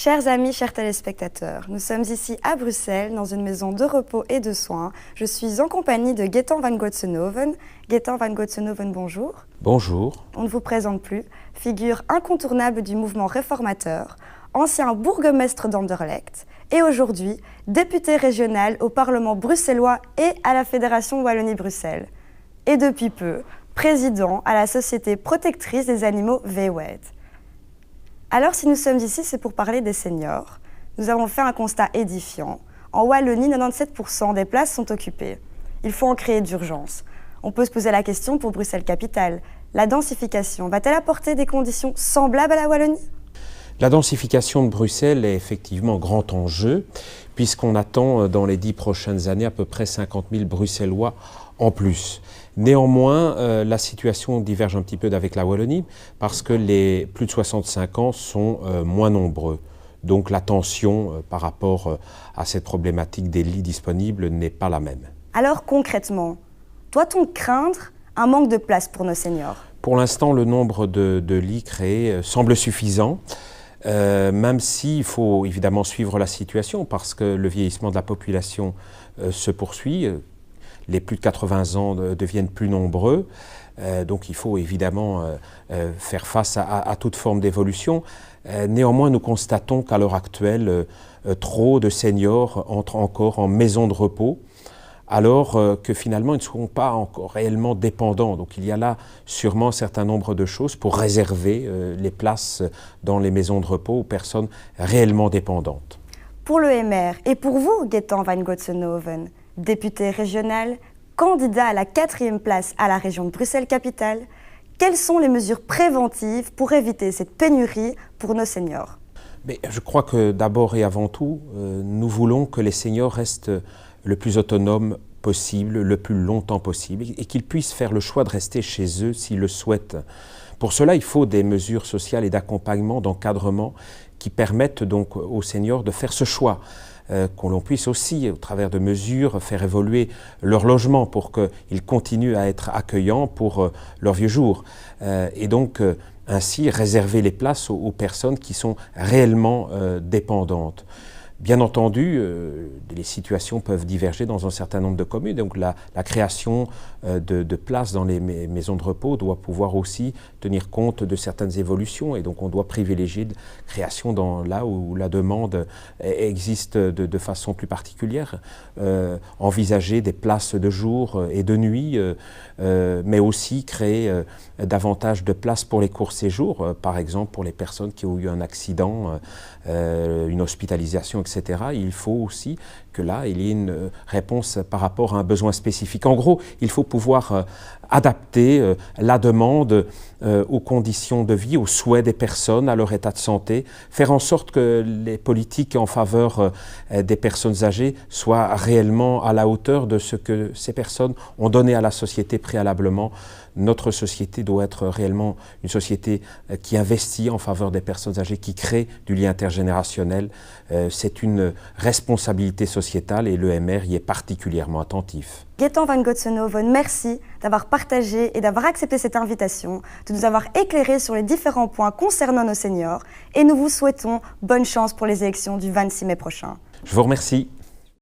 Chers amis, chers téléspectateurs, nous sommes ici à Bruxelles, dans une maison de repos et de soins. Je suis en compagnie de Gaëtan van Goetsenhoven. Gaëtan van Goetsenhoven, bonjour. Bonjour. On ne vous présente plus. Figure incontournable du mouvement réformateur, ancien bourgmestre d'Anderlecht et aujourd'hui député régional au Parlement bruxellois et à la Fédération Wallonie-Bruxelles. Et depuis peu, président à la Société protectrice des animaux VWED. Alors si nous sommes ici, c'est pour parler des seniors. Nous avons fait un constat édifiant. En Wallonie, 97% des places sont occupées. Il faut en créer d'urgence. On peut se poser la question pour Bruxelles-Capitale. La densification va-t-elle apporter des conditions semblables à la Wallonie ? La densification de Bruxelles est effectivement grand enjeu, puisqu'on attend dans les 10 prochaines années à peu près 50 000 Bruxellois en plus. Néanmoins, la situation diverge un petit peu d'avec la Wallonie, parce que les plus de 65 ans sont moins nombreux. Donc la tension par rapport à cette problématique des lits disponibles n'est pas la même. Alors concrètement, doit-on craindre un manque de place pour nos seniors ? Pour l'instant, le nombre de lits créés semble suffisant. Même s'il faut évidemment suivre la situation parce que le vieillissement de la population se poursuit, les plus de 80 ans deviennent plus nombreux, donc il faut évidemment faire face à toute forme d'évolution. Néanmoins, nous constatons qu'à l'heure actuelle, trop de seniors entrent encore en maison de repos, alors que finalement ils ne seront pas encore réellement dépendants. Donc il y a là sûrement un certain nombre de choses pour réserver les places dans les maisons de repos aux personnes réellement dépendantes. Pour le MR et pour vous, Gaëtan van Goetsenhoven, député régional, candidat à la 4e place à la région de Bruxelles-Capitale, quelles sont les mesures préventives pour éviter cette pénurie pour nos seniors ? Mais je crois que d'abord et avant tout, nous voulons que les seniors restent le plus autonomes possible, le plus longtemps possible, et qu'ils puissent faire le choix de rester chez eux s'ils le souhaitent. Pour cela, il faut des mesures sociales et d'accompagnement, d'encadrement qui permettent donc aux seniors de faire ce choix. Qu'on puisse aussi, au travers de mesures, faire évoluer leur logement pour qu'ils continuent à être accueillants pour leur vieux jour. Et donc, ainsi, réserver les places aux personnes qui sont réellement dépendantes. Bien entendu, les situations peuvent diverger dans un certain nombre de communes, donc la création de places dans les maisons de repos doit pouvoir aussi tenir compte de certaines évolutions et donc on doit privilégier la création là où la demande existe de façon plus particulière, envisager des places de jour et de nuit, mais aussi créer davantage de places pour les courts séjours, par exemple pour les personnes qui ont eu un accident, une hospitalisation, etc. Il faut aussi que là, il y ait une réponse par rapport à un besoin spécifique. En gros, il faut pouvoir adapter la demande aux conditions de vie, aux souhaits des personnes, à leur état de santé, faire en sorte que les politiques en faveur des personnes âgées soient réellement à la hauteur de ce que ces personnes ont donné à la société préalablement. Notre société doit être réellement une société qui investit en faveur des personnes âgées, qui crée du lien intergénérationnel. C'est une responsabilité sociétale et le MR y est particulièrement attentif. Gaëtan van Goetsenhoven, merci d'avoir partagé et d'avoir accepté cette invitation, de nous avoir éclairé sur les différents points concernant nos seniors et nous vous souhaitons bonne chance pour les élections du 26 mai prochain. Je vous remercie.